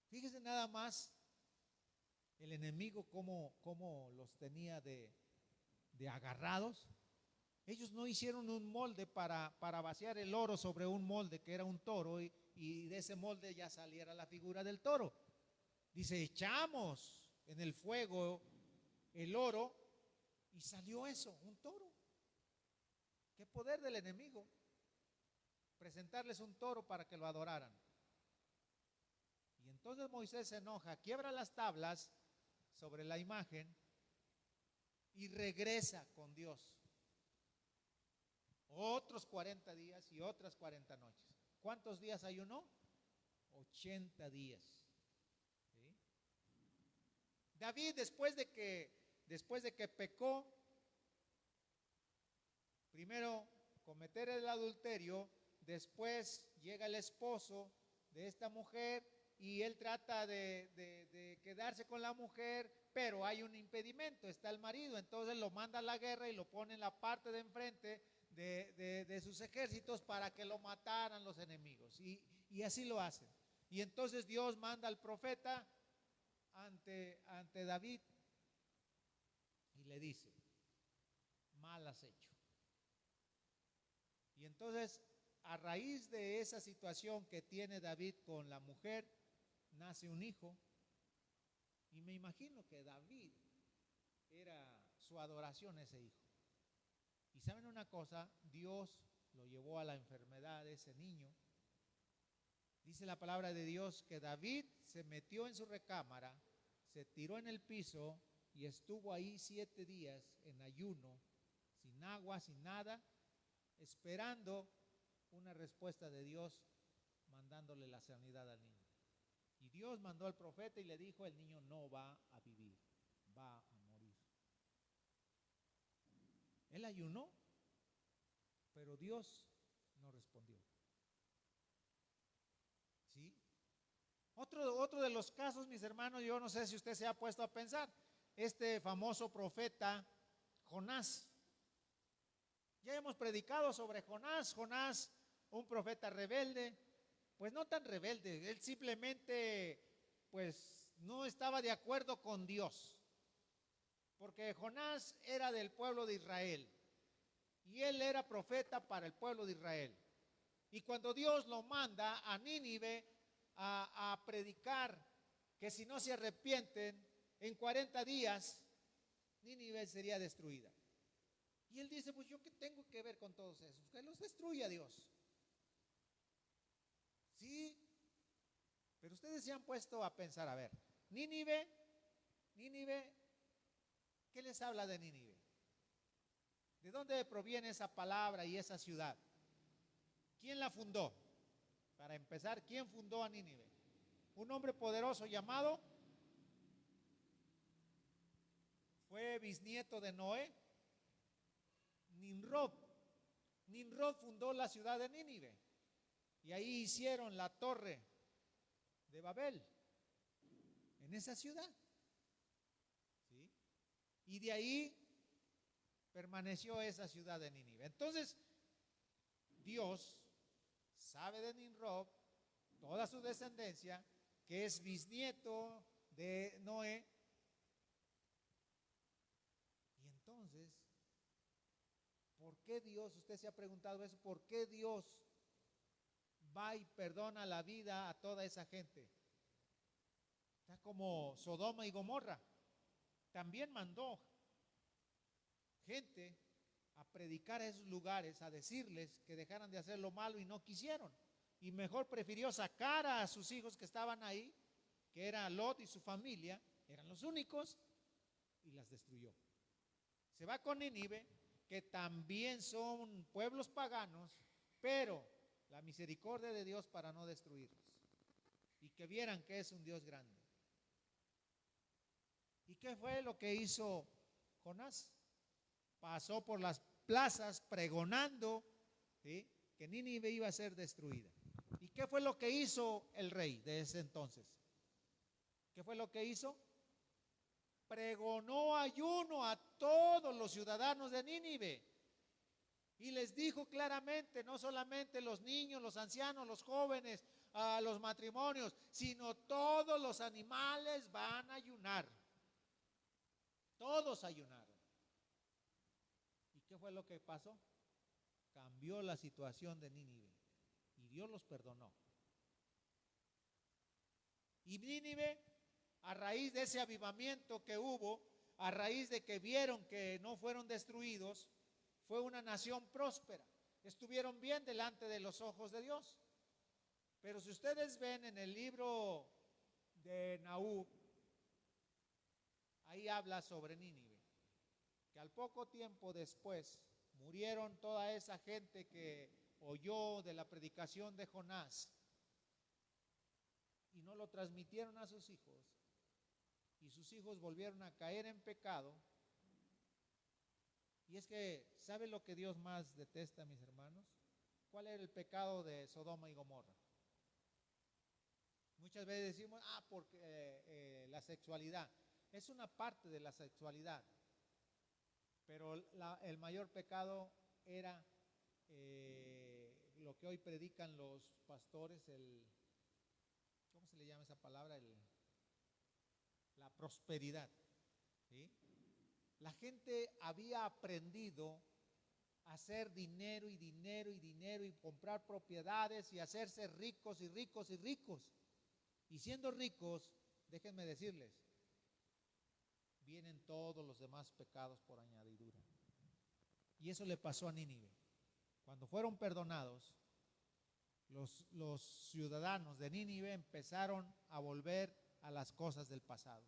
Fíjese nada más el enemigo cómo los tenía de agarrados. Ellos no hicieron un molde para vaciar el oro sobre un molde que era un toro y de ese molde ya saliera la figura del toro. Dice: echamos en el fuego el oro y salió eso, un toro. ¿Qué poder del enemigo? Presentarles un toro para que lo adoraran. Y entonces Moisés se enoja, quiebra las tablas sobre la imagen y regresa con Dios. Otros 40 días y otras 40 noches. ¿Cuántos días ayunó? 80 días. ¿Sí? David, después de que pecó, primero cometer el adulterio, después llega el esposo de esta mujer y él trata de quedarse con la mujer, pero hay un impedimento, está el marido, entonces lo manda a la guerra y lo pone en la parte de enfrente de sus ejércitos para que lo mataran los enemigos, y así lo hacen. Y entonces Dios manda al profeta ante David y le dice: mal has hecho. Y entonces, a raíz de esa situación que tiene David con la mujer, nace un hijo. Y me imagino que David era su adoración ese hijo. Y saben una cosa, Dios lo llevó a la enfermedad de ese niño. Dice la palabra de Dios que David se metió en su recámara, se tiró en el piso y estuvo ahí 7 días en ayuno, sin agua, sin nada, esperando una respuesta de Dios, mandándole la sanidad al niño. Y Dios mandó al profeta y le dijo: el niño no va a vivir, va a morir. Él ayunó, pero Dios no respondió. ¿Sí? Otro de los casos, mis hermanos, yo no sé si usted se ha puesto a pensar, este famoso profeta Jonás. Ya hemos predicado sobre Jonás. Jonás, un profeta rebelde, pues no tan rebelde, él simplemente pues no estaba de acuerdo con Dios, porque Jonás era del pueblo de Israel y él era profeta para el pueblo de Israel. Y cuando Dios lo manda a Nínive a predicar que si no se arrepienten en 40 días Nínive sería destruida. Y él dice: pues yo qué tengo que ver con todos esos, que los destruya Dios. Sí, pero ustedes se han puesto a pensar, a ver, Nínive, ¿qué les habla de Nínive? ¿De dónde proviene esa palabra y esa ciudad? ¿Quién la fundó? Para empezar, ¿quién fundó a Nínive? Un hombre poderoso llamado, fue bisnieto de Noé, Nimrod. Nimrod fundó la ciudad de Nínive y ahí hicieron la torre de Babel, en esa ciudad. ¿Sí? Y de ahí permaneció esa ciudad de Nínive. Entonces, Dios sabe de Nimrod, toda su descendencia, que es bisnieto de Noé. Y entonces, ¿por qué Dios, usted se ha preguntado eso, por qué Dios va y perdona la vida a toda esa gente? Está como Sodoma y Gomorra. También mandó gente a predicar a esos lugares, a decirles que dejaran de hacer lo malo y no quisieron. Y mejor prefirió sacar a sus hijos que estaban ahí, que era Lot y su familia, eran los únicos, y las destruyó. Se va con Nínive que también son pueblos paganos, pero la misericordia de Dios para no destruirlos, y que vieran que es un Dios grande. ¿Y qué fue lo que hizo Jonás? Pasó por las plazas pregonando, ¿sí?, que Nínive iba a ser destruida. ¿Y qué fue lo que hizo el rey de ese entonces? ¿Qué fue lo que hizo? Pregonó ayuno a todos los ciudadanos de Nínive y les dijo claramente, no solamente los niños, los ancianos, los jóvenes, a los matrimonios, sino todos los animales van a ayunar. Todos ayunaron. ¿Y qué fue lo que pasó? Cambió la situación de Nínive y Dios los perdonó. Y Nínive, a raíz de ese avivamiento que hubo, a raíz de que vieron que no fueron destruidos, fue una nación próspera. Estuvieron bien delante de los ojos de Dios. Pero si ustedes ven en el libro de Nahum, ahí habla sobre Nínive, que al poco tiempo después murieron toda esa gente que oyó de la predicación de Jonás y no lo transmitieron a sus hijos, y sus hijos volvieron a caer en pecado. Y es que, ¿sabe lo que Dios más detesta, mis hermanos? ¿Cuál era el pecado de Sodoma y Gomorra? Muchas veces decimos, porque la sexualidad. Es una parte de la sexualidad, pero el mayor pecado era lo que hoy predican los pastores, ¿cómo se le llama esa palabra? La prosperidad, ¿sí? La gente había aprendido a hacer dinero y dinero y dinero y comprar propiedades y hacerse ricos y ricos y ricos. Y siendo ricos, déjenme decirles, vienen todos los demás pecados por añadidura. Y eso le pasó a Nínive. Cuando fueron perdonados, los ciudadanos de Nínive empezaron a volver a las cosas del pasado.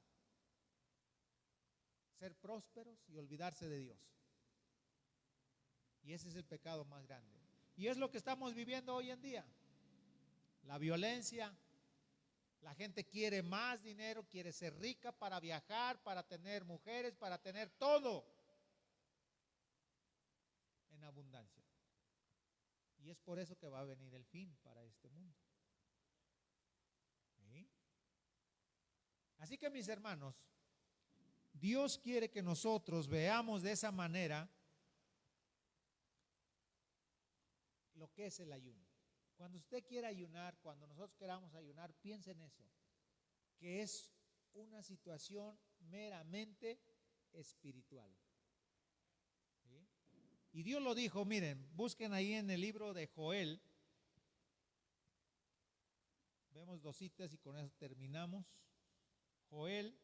Ser prósperos y olvidarse de Dios. Y ese es el pecado más grande. Y es lo que estamos viviendo hoy en día. La violencia. La gente quiere más dinero, quiere ser rica para viajar, para tener mujeres, para tener todo en abundancia. Y es por eso que va a venir el fin para este mundo. ¿Sí? Así que, mis hermanos, Dios quiere que nosotros veamos de esa manera lo que es el ayuno. Cuando usted quiera ayunar, cuando nosotros queramos ayunar, piense en eso, que es una situación meramente espiritual. ¿Sí? Y Dios lo dijo, miren, busquen ahí en el libro de Joel, vemos 2 citas y con eso terminamos. Joel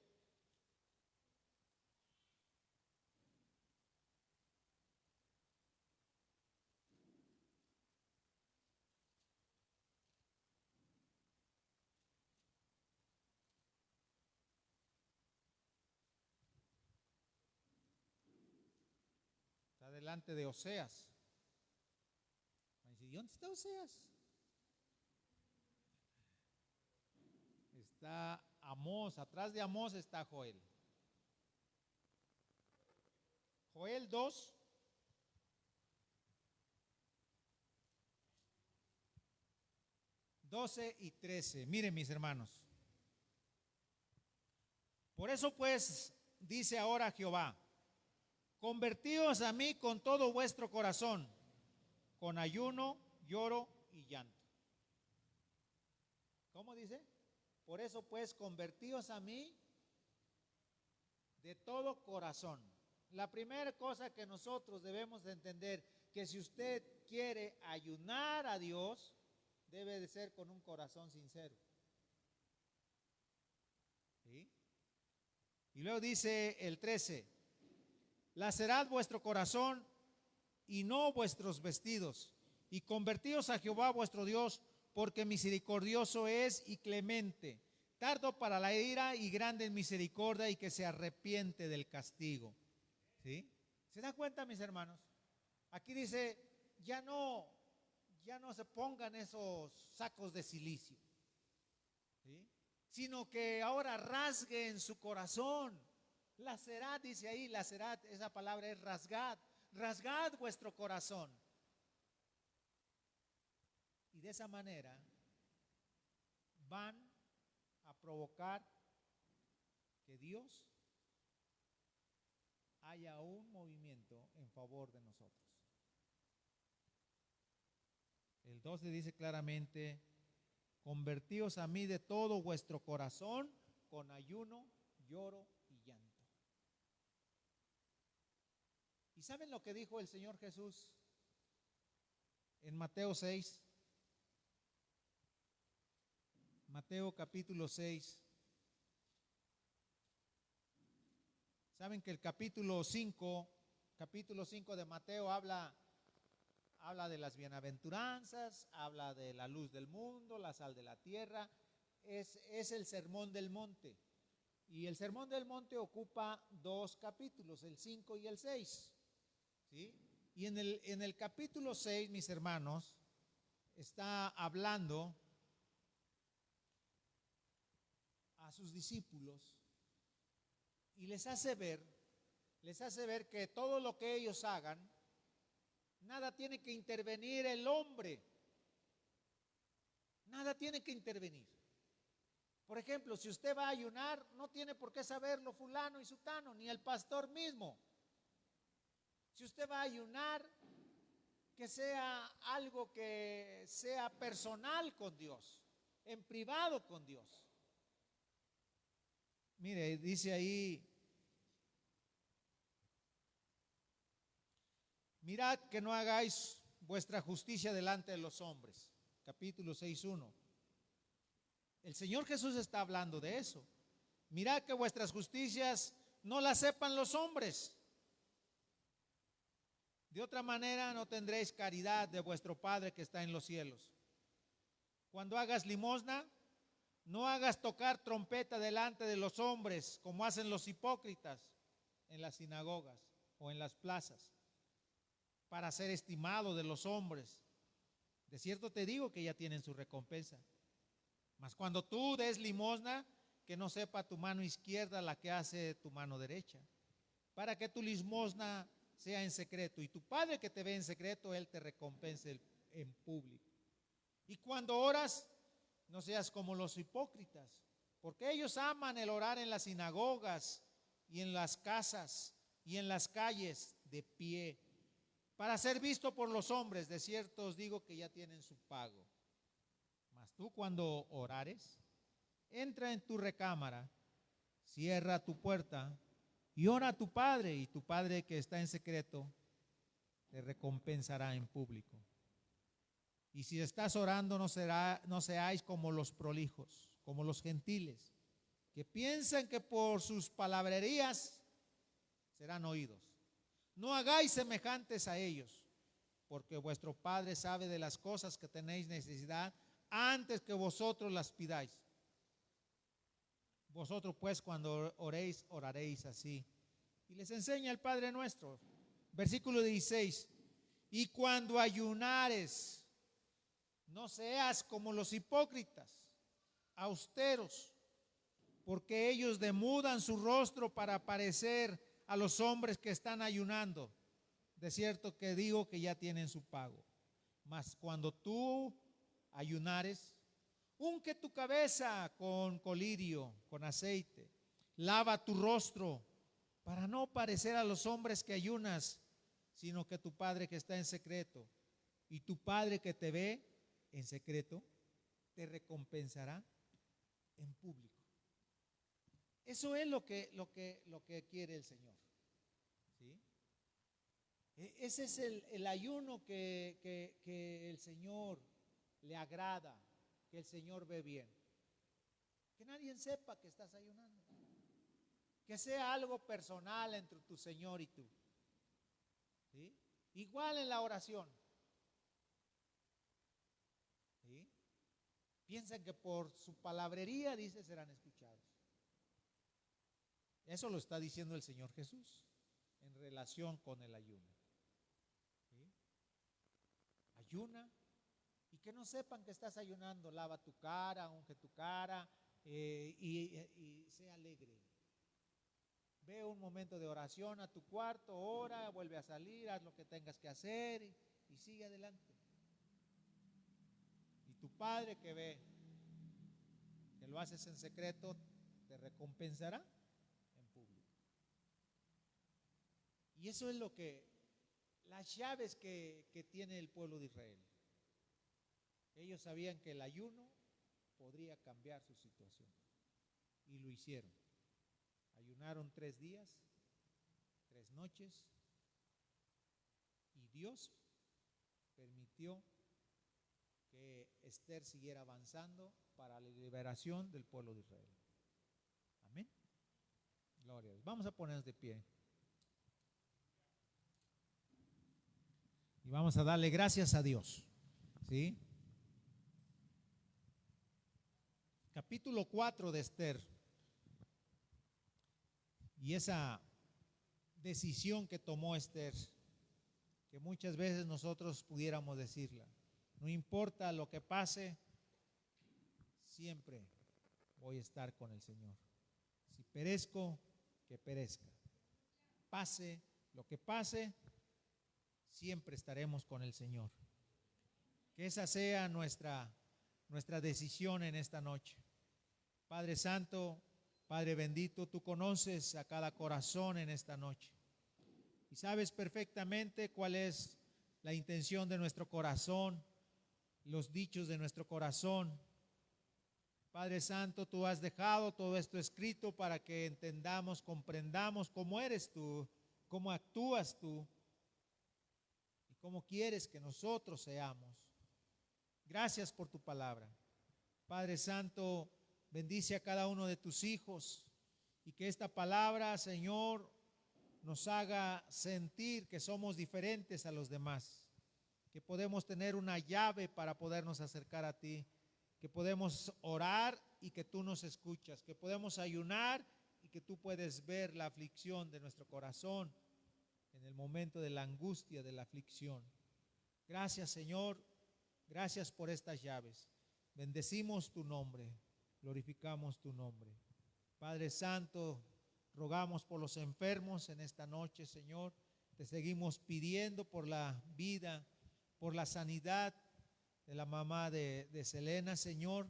está delante de Oseas. ¿Y dónde está Oseas? Está Amós, atrás de Amós está Joel. Joel 2, (12 y 13). Miren, mis hermanos. Por eso pues, dice ahora Jehová, convertíos a mí con todo vuestro corazón, con ayuno, lloro y llanto. ¿Cómo dice? Por eso pues, convertíos a mí de todo corazón. La primera cosa que nosotros debemos de entender, que si usted quiere ayunar a Dios, debe de ser con un corazón sincero. ¿Sí? Y luego dice el 13, lacerad vuestro corazón y no vuestros vestidos, y convertíos a Jehová vuestro Dios, porque misericordioso es y clemente, tardo para la ira y grande en misericordia, y que se arrepiente del castigo. ¿Sí? ¿Se da cuenta, mis hermanos? Aquí dice, ya no, ya no se pongan esos sacos de silicio, ¿sí? Sino que ahora rasguen su corazón. Lacerad, dice ahí, lacerad, esa palabra es rasgad. Rasgad vuestro corazón. Y de esa manera van a provocar que Dios haya un movimiento en favor de nosotros. El 12 dice claramente, convertíos a mí de todo vuestro corazón con ayuno, lloro y llanto. ¿Y saben lo que dijo el Señor Jesús en Mateo 6? Mateo capítulo 6. Saben que el capítulo 5 de Mateo habla de las bienaventuranzas, habla de la luz del mundo, la sal de la tierra. Es el sermón del monte. Y el sermón del monte ocupa 2 capítulos, el 5 y el 6. ¿Sí? Y en el capítulo 6, mis hermanos, está hablando a sus discípulos y les hace ver que todo lo que ellos hagan, nada tiene que intervenir el hombre. Nada tiene que intervenir. Por ejemplo, si usted va a ayunar, no tiene por qué saberlo fulano y sutano, ni el pastor mismo. Si usted va a ayunar, que sea algo que sea personal con Dios, en privado con Dios. Mire, dice ahí, mirad que no hagáis vuestra justicia delante de los hombres. Capítulo 6:1. El Señor Jesús está hablando de eso. Mirad que vuestras justicias no las sepan los hombres. De otra manera no tendréis caridad de vuestro Padre que está en los cielos. Cuando hagas limosna, no hagas tocar trompeta delante de los hombres, como hacen los hipócritas en las sinagogas o en las plazas, para ser estimado de los hombres. De cierto te digo que ya tienen su recompensa. Mas cuando tú des limosna, que no sepa tu mano izquierda la que hace tu mano derecha, para que tu limosna sea en secreto, y tu Padre que te ve en secreto, Él te recompense en público. Y cuando oras, no seas como los hipócritas, porque ellos aman el orar en las sinagogas y en las casas y en las calles de pie, para ser visto por los hombres. De cierto os digo que ya tienen su pago. Mas tú, cuando orares, entra en tu recámara, cierra tu puerta y ora a tu Padre, y tu Padre que está en secreto te recompensará en público. Y si estás orando, no seáis como los prolijos, como los gentiles, que piensan que por sus palabrerías serán oídos. No hagáis semejantes a ellos, porque vuestro Padre sabe de las cosas que tenéis necesidad antes que vosotros las pidáis. Vosotros pues cuando oréis, oraréis así. Y les enseña el Padre nuestro. Versículo 16. Y cuando ayunares, no seas como los hipócritas, austeros, porque ellos demudan su rostro para parecer a los hombres que están ayunando. De cierto que digo que ya tienen su pago. Mas cuando tú ayunares, unge tu cabeza con colirio, con aceite, lava tu rostro, para no parecer a los hombres que ayunas, sino que tu Padre que está en secreto, y tu Padre que te ve en secreto, te recompensará en público. Eso es lo que quiere el Señor. ¿Sí? Ese es el ayuno que el Señor le agrada, que el Señor ve bien. Que nadie sepa que estás ayunando. Que sea algo personal entre tu Señor y tú. ¿Sí? Igual en la oración. ¿Sí? Piensan que por su palabrería, dice, serán escuchados. Eso lo está diciendo el Señor Jesús en relación con el ayuno. ¿Sí? ayuna y que no sepan que estás ayunando. Lava tu cara, unge tu cara y sea alegre. Ve un momento de oración a tu cuarto, ora, vuelve a salir, haz lo que tengas que hacer y sigue adelante. Y tu Padre que ve que lo haces en secreto, te recompensará en público. Y eso es lo que, las llaves que tiene el pueblo de Israel. Ellos sabían que el ayuno podría cambiar su situación y lo hicieron. Ayunaron 3 días, 3 noches y Dios permitió que Esther siguiera avanzando para la liberación del pueblo de Israel. Amén. Gloria a Dios. Vamos a ponernos de pie. Y vamos a darle gracias a Dios. ¿Sí? Capítulo 4 de Esther. Y esa decisión que tomó Esther, que muchas veces nosotros pudiéramos decirla, no importa lo que pase, siempre voy a estar con el Señor. Si perezco, que perezca. Pase lo que pase, siempre estaremos con el Señor. Que esa sea nuestra decisión en esta noche. Padre Santo, Padre bendito, tú conoces a cada corazón en esta noche y sabes perfectamente cuál es la intención de nuestro corazón, los dichos de nuestro corazón. Padre Santo, tú has dejado todo esto escrito para que entendamos, comprendamos cómo eres tú, cómo actúas tú y cómo quieres que nosotros seamos. Gracias por tu palabra. Padre Santo, bendice a cada uno de tus hijos y que esta palabra, Señor, nos haga sentir que somos diferentes a los demás, que podemos tener una llave para podernos acercar a ti, que podemos orar y que tú nos escuchas, que podemos ayunar y que tú puedes ver la aflicción de nuestro corazón en el momento de la angustia, de la aflicción. Gracias, Señor, gracias por estas llaves. Bendecimos tu nombre, glorificamos tu nombre. Padre Santo, rogamos por los enfermos en esta noche, Señor. Te seguimos pidiendo por la vida, por la sanidad de la mamá de Selena, Señor.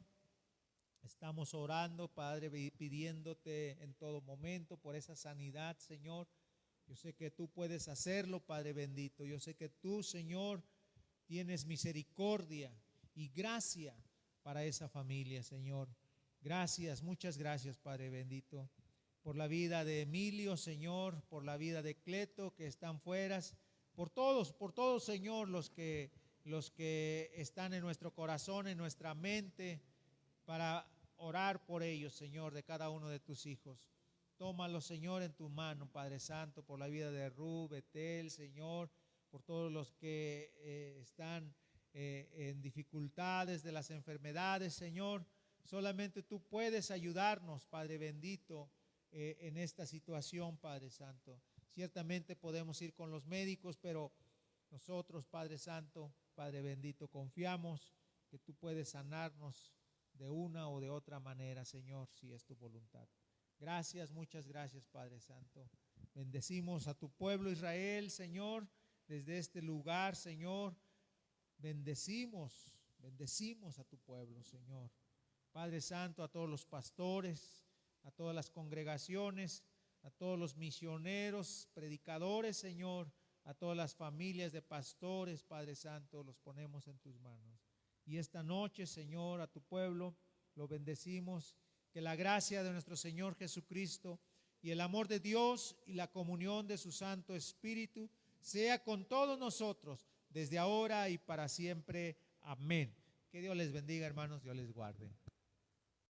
Estamos orando, Padre, pidiéndote en todo momento por esa sanidad, Señor. Yo sé que tú puedes hacerlo, Padre bendito. Yo sé que tú, Señor, tienes misericordia y gracia para esa familia, Señor. Gracias, muchas gracias, Padre bendito, por la vida de Emilio, Señor, por la vida de Cleto, que están fuera, por todos, Señor, los que están en nuestro corazón, en nuestra mente, para orar por ellos, Señor, de cada uno de tus hijos. Tómalos, Señor, en tu mano, Padre Santo, por la vida de Ru, Betel, Señor, por todos los que están en dificultades de las enfermedades, Señor. Solamente tú puedes ayudarnos, Padre bendito, en esta situación, Padre Santo. Ciertamente podemos ir con los médicos, pero nosotros, Padre Santo, Padre bendito, confiamos que tú puedes sanarnos de una o de otra manera, Señor, si es tu voluntad. Gracias, muchas gracias, Padre Santo. Bendecimos a tu pueblo Israel, Señor, desde este lugar, Señor. Bendecimos a tu pueblo, Señor. Padre Santo, a todos los pastores, a todas las congregaciones, a todos los misioneros, predicadores, Señor, a todas las familias de pastores, Padre Santo, los ponemos en tus manos. Y esta noche, Señor, a tu pueblo lo bendecimos. Que la gracia de nuestro Señor Jesucristo y el amor de Dios y la comunión de su Santo Espíritu sea con todos nosotros desde ahora y para siempre. Amén. Que Dios les bendiga, hermanos, Dios les guarde.